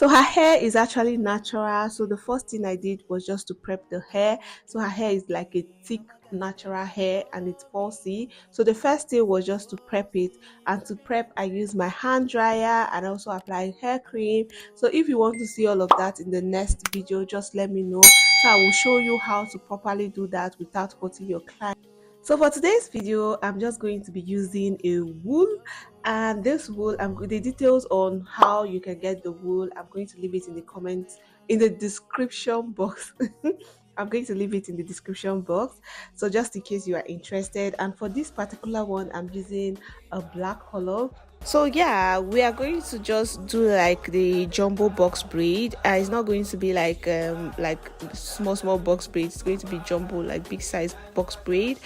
So her hair is actually natural. So the first thing I did was just to prep the hair. So her hair is like a thick natural hair and it's falsy. So the first thing was just to prep it. And to prep, I use my hand dryer and also apply hair cream. So if you want to see all of that in the next video, just let me know. So I will show you how to properly do that without hurting your client. So for today's video, I'm just going to be using a wool, and this wool, the details on how you can get the wool, I'm going to leave it in the comments, in the description box. I'm going to leave it in the description box, so just in case you are interested. And for this particular one, I'm using a black color. So yeah, we are going to just do like the jumbo box braid. It's not going to be like small box braid. It's going to be jumbo, like big size box braid,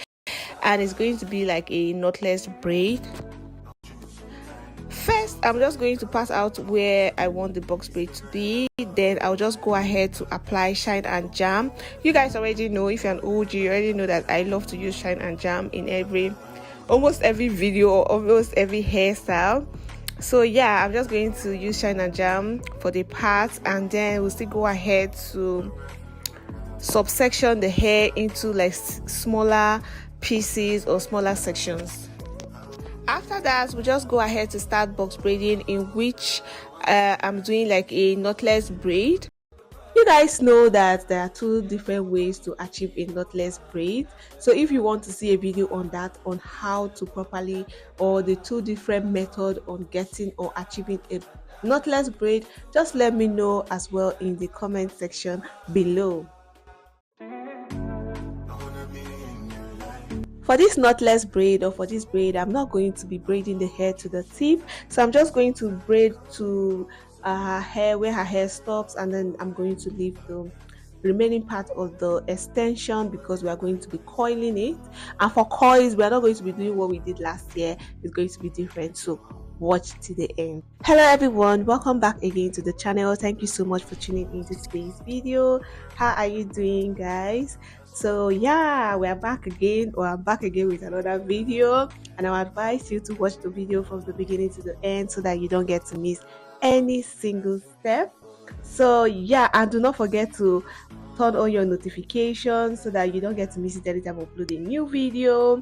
and it's going to be like a knotless braid. First, I'm just going to pass out where I want the box braid to be. Then I'll just go ahead to apply shine and jam. You guys already know, if you're an OG, you already know that I love to use shine and jam in almost every video or almost every hairstyle. So yeah, I'm just going to use shine and jam for the parts, and then we'll still go ahead to subsection the hair into like smaller pieces or smaller sections. After that, we just go ahead to start box braiding, in which I'm doing like a knotless braid. You guys know that there are two different ways to achieve a knotless braid. So if you want to see a video on that, on how to properly, or the two different methods on getting or achieving a knotless braid, just let me know as well in the comment section below. For this knotless braid, or for this braid, I'm not going to be braiding the hair to the tip, so I'm just going to braid to her hair, where her hair stops, and then I'm going to leave the remaining part of the extension because we are going to be coiling it. And for coils, we are not going to be doing what we did last year. It's going to be different, so watch to the end. Hello everyone, welcome back again to the channel. Thank you so much for tuning into today's video. How are you doing, guys? So yeah, we're back again, or I'm back again with another video, and I advise you to watch the video from the beginning to the end so that you don't get to miss any single step. So yeah, and do not forget to turn on your notifications so that you don't get to miss it anytime I upload a new video.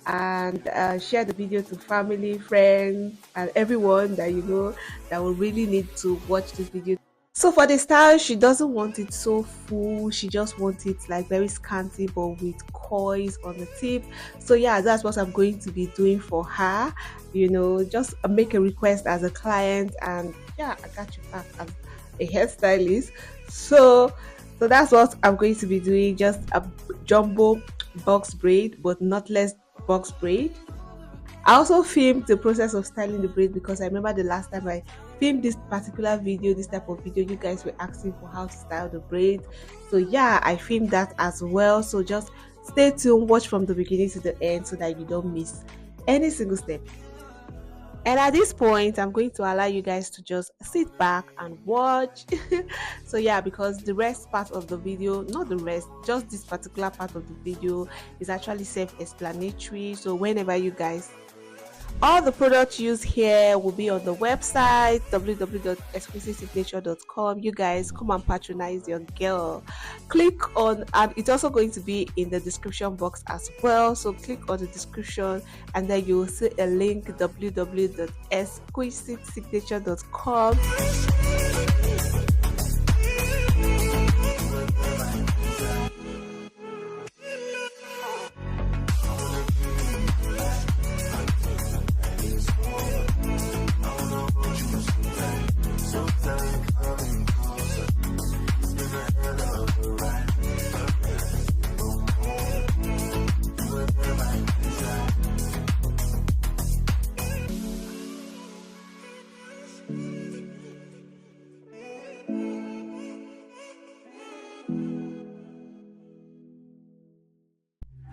And share the video to family, friends, and everyone that you know that will really need to watch this video. So for the style, she doesn't want it so full, she just wants it like very scanty but with coils on the tip. So yeah, that's what I'm going to be doing for her. You know, just make a request as a client, and yeah, I got you back as a hairstylist. So that's what I'm going to be doing, just a jumbo box braid but knotless box braid. I also filmed the process of styling the braid because I remember the last time I filmed this particular video, this type of video, you guys were asking for how to style the braid. So yeah, I filmed that as well. So just stay tuned, watch from the beginning to the end so that you don't miss any single step. And at this point, I'm going to allow you guys to just sit back and watch. So yeah, because the rest part of the video, not the rest, just this particular part of the video is actually self-explanatory. So whenever you guys, all the products used here will be on the website www.exclusivesignature.com. You guys come and patronize your girl. Click on, and it's also going to be in the description box as well. So click on the description and then you will see a link, www.exclusivesignature.com.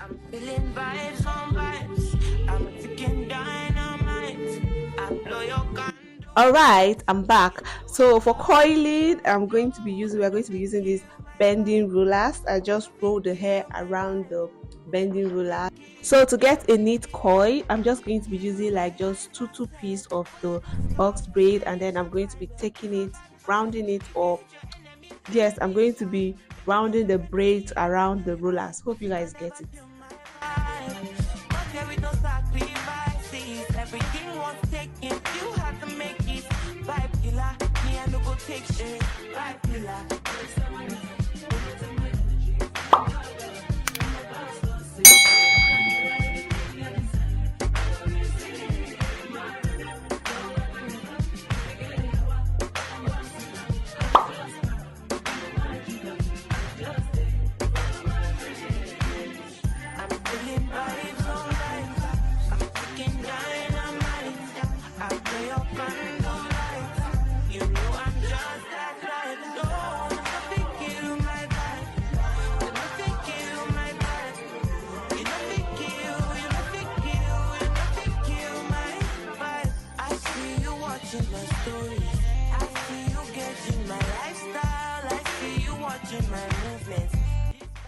I'm feeling vibes on vibes. I'm thinking dynamite. I blow your gun. All right, I'm back. So for coiling, we are going to be using these bending rulers. I just roll the hair around the bending ruler. So to get a neat coil, I'm just going to be using like just two pieces of the box braid, and then I'm going to be taking it rounding it, or yes, I'm going to be rounding the braids around the rollers. Hope you guys get it. Everything was taken, you had to make it. Vibe killer, me I no go take shit. Vibe killer.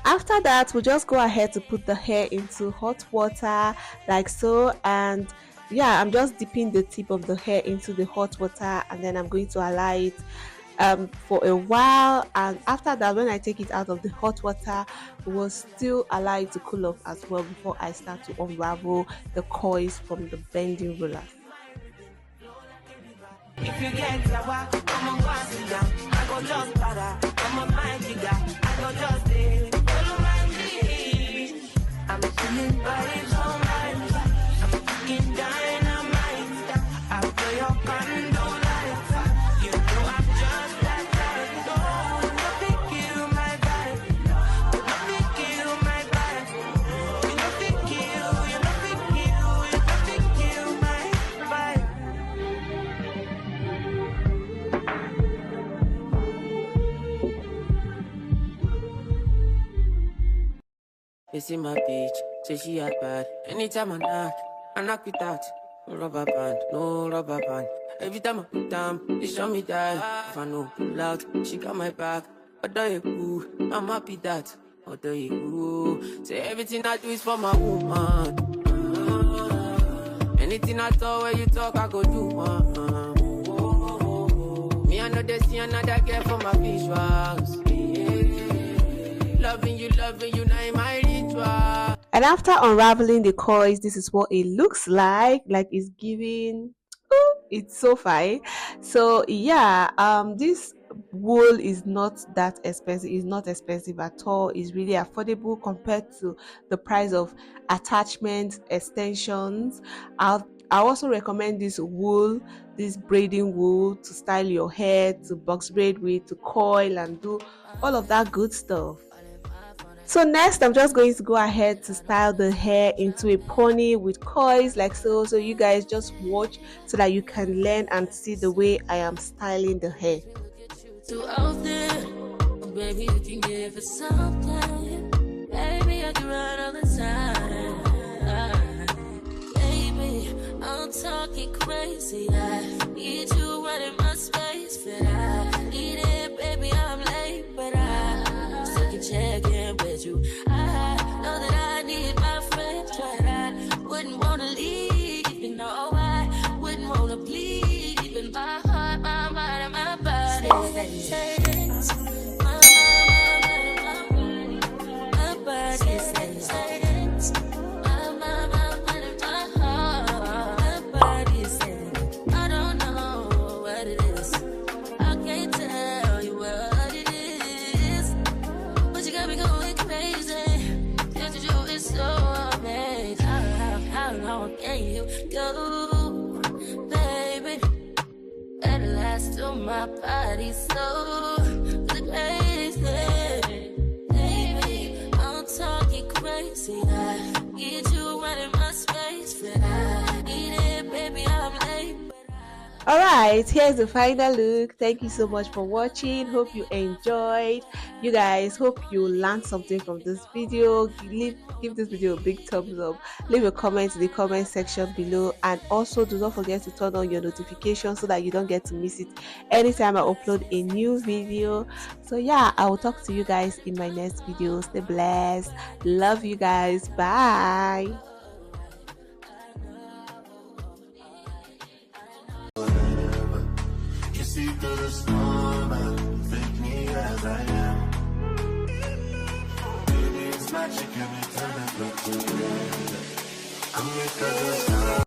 After that, we'll just go ahead to put the hair into hot water like so, and yeah, I'm just dipping the tip of the hair into the hot water, and then I'm going to allow it for a while. And after that, when I take it out of the hot water, we'll still allow it to cool off as well before I start to unravel the coils from the bending roller. If you get sour, come on, pass it down. I go just para, come on, my jigger. I go just stay, follow my lead. I'm feeling vibes all night. I'm fucking dynamite. I feel your candle light. You know I'm just that type. No, nothing kill my vibe. Nothing kill my vibe. You nothing kill, you nothing kill, you nothing kill my vibe. You see my bitch, say she had bad. Anytime I knock it out. No rubber band, no rubber band. Every time I put down, they show me that. If I know pull out, she got my back. Although you cool, I'm happy that. Although you cool, say everything I do is for my woman. Anything I talk, where you talk, I go do. Me, I know they see another girl for my visuals. Loving you, now in my ritual. And after unraveling the coils, this is what it looks like it's giving, oh, it's so fine. So yeah, this wool is not that expensive. It's not expensive at all. It's really affordable compared to the price of attachments, extensions. I also recommend this wool, this braiding wool, to style your hair, to box braid with, to coil and do all of that good stuff. So next, I'm just going to go ahead to style the hair into a pony with coils like so. So you guys just watch so that you can learn and see the way I am styling the hair. So out there, oh baby, you can give it something. Baby, I can run all the time. Baby, I'm talking crazy. I need you running my space, but I need it, baby. I'm late, but I still can check in with you. I know that I need my friends, but I wouldn't wanna leave. You know, I wouldn't wanna bleed. Even my heart, my mind, and my body. My body says I don't know what it is. I can't tell you what it is, but you got me going crazy. Just you is so amazing. How long can you go, baby? At last, till my body so crazy. Baby, I'm talking crazy. I need you right in my space, but I need it, baby. I'm late. Alright, here's the final look. Thank you so much for watching. Hope you enjoyed. You guys, hope you learned something from this video. Give this video a big thumbs up. Leave a comment in the comment section below, and also do not forget to turn on your notifications so that you don't get to miss it anytime I upload a new video. So yeah, I will talk to you guys in my next video. Stay blessed. Love you guys. Bye. See through the storm. I am. Baby, it's magic, every time I look to you. Come make us